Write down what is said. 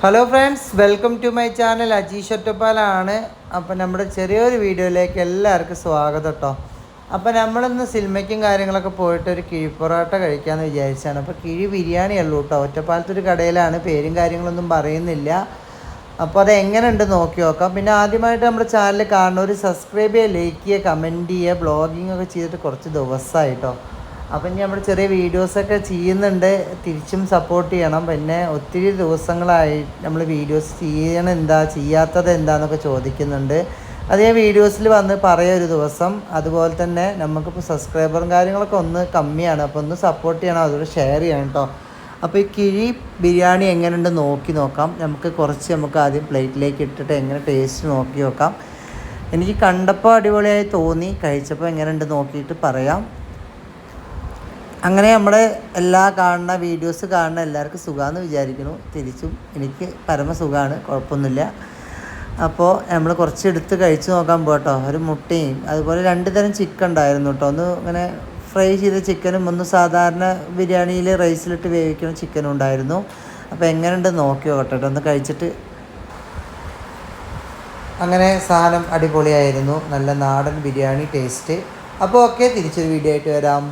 Hello friends, welcome to my channel. Ajeesh ഒറ്റപ്പാലാണ്. അപ്പോൾ നമ്മുടെ ചെറിയൊരു വീഡിയോയിലേക്ക് എല്ലാവർക്കും സ്വാഗതം കേട്ടോ. അപ്പോൾ നമ്മളിന്ന് സിനിമയ്ക്കും കാര്യങ്ങളൊക്കെ പോയിട്ട് ഒരു കിഴി പൊറോട്ട കഴിക്കാമെന്ന് വിചാരിച്ചാണ്. അപ്പോൾ കിഴി ബിരിയാണി ഉള്ളൂ കേട്ടോ. ഒറ്റപ്പാലത്തൊരു കടയിലാണ്, പേരും കാര്യങ്ങളൊന്നും പറയുന്നില്ല. അപ്പോൾ അത് എങ്ങനെ ഉണ്ട് നോക്കി നോക്കാം. പിന്നെ ആദ്യമായിട്ട് നമ്മുടെ ചാനൽ കാണുന്നവർ സബ്സ്ക്രൈബ് ചെയ്യുക, ലൈക്ക് ചെയ്യുക, കമൻറ്റ് ചെയ്യുക. ബ്ലോഗിങ് ഒക്കെ ചെയ്തിട്ട് കുറച്ച് ദിവസമായിട്ടോ. അപ്പം ഇനി നമ്മൾ ചെറിയ വീഡിയോസൊക്കെ ചെയ്യുന്നുണ്ട്, തിരിച്ചും സപ്പോർട്ട് ചെയ്യണം. പിന്നെ ഒത്തിരി ദിവസങ്ങളായി നമ്മൾ വീഡിയോസ് ചെയ്യാത്തത് എന്താണെന്നൊക്കെ ചോദിക്കുന്നുണ്ട്. അത് ഞാൻ വീഡിയോസിൽ വന്ന് പറയാം ഒരു ദിവസം. അതുപോലെ തന്നെ നമുക്കിപ്പോൾ സബ്സ്ക്രൈബറും കാര്യങ്ങളൊക്കെ ഒന്ന് കമ്മിയാണ്, അപ്പോൾ ഒന്ന് സപ്പോർട്ട് ചെയ്യണം, അതുകൊണ്ട് ഷെയർ ചെയ്യണം കേട്ടോ. അപ്പോൾ ഈ കിഴി ബിരിയാണി എങ്ങനെയുണ്ട് നോക്കാം. നമുക്ക് ആദ്യം പ്ലേറ്റിലേക്ക് ഇട്ടിട്ട് എങ്ങനെ ടേസ്റ്റ് നോക്കി നോക്കാം. എനിക്ക് കണ്ടപ്പോൾ അടിപൊളിയായി തോന്നി, കഴിച്ചപ്പോൾ എങ്ങനെയുണ്ട് നോക്കിയിട്ട് പറയാം. അങ്ങനെ നമ്മുടെ കാണുന്ന വീഡിയോസ് കാണുന്ന എല്ലാവർക്കും സുഖമാണെന്ന് വിചാരിക്കുന്നു. തിരിച്ചും എനിക്ക് പരമസുഖമാണ്, കുഴപ്പമൊന്നുമില്ല. അപ്പോൾ നമ്മൾ കുറച്ച് എടുത്ത് കഴിച്ച് നോക്കാൻ പോകട്ടോ. ഒരു മുട്ടയും അതുപോലെ 2 തരം ചിക്കൻ ഉണ്ടായിരുന്നു കേട്ടോ. ഒന്ന് ഇങ്ങനെ ഫ്രൈ ചെയ്ത ചിക്കനും, ഒന്ന് സാധാരണ ബിരിയാണിയിൽ റൈസിലിട്ട് വേവിക്കുന്ന ചിക്കനും ഉണ്ടായിരുന്നു. അപ്പോൾ എങ്ങനെയുണ്ട് നോക്കി നോക്കട്ടെ ഒന്ന് കഴിച്ചിട്ട്. അങ്ങനെ സാധനം അടിപൊളിയായിരുന്നു, നല്ല നാടൻ ബിരിയാണി ടേസ്റ്റ്. അപ്പോൾ ഓക്കെ, തിരിച്ചൊരു വീഡിയോ ആയിട്ട് വരാം.